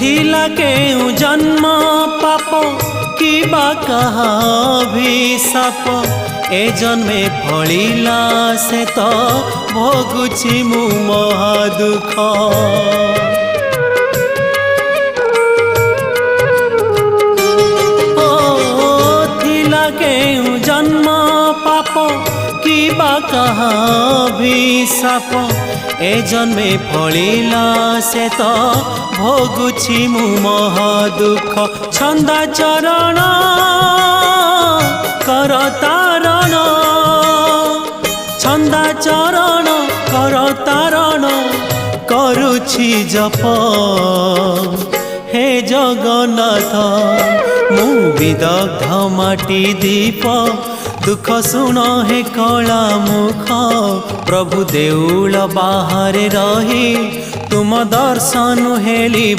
थिला केउ जन्म पाप कि बा कहा अभिशाप ए जन्मे फलिला से तो भोगुछि मु महा दुख। थिला केउ जन्म पाप कि बा कहा अभिशाप ए जन्मे फलिला से तो भोगुछि मु महा दुख। छंदा चरण कर तारण छंदा चरण कर तारण करुछि जप हे जगन्नाथ मु विदग्ध माटी दीप दुख सुन हे कला मुख प्रभु देउल बाहर रही तुम दर्शन हेली।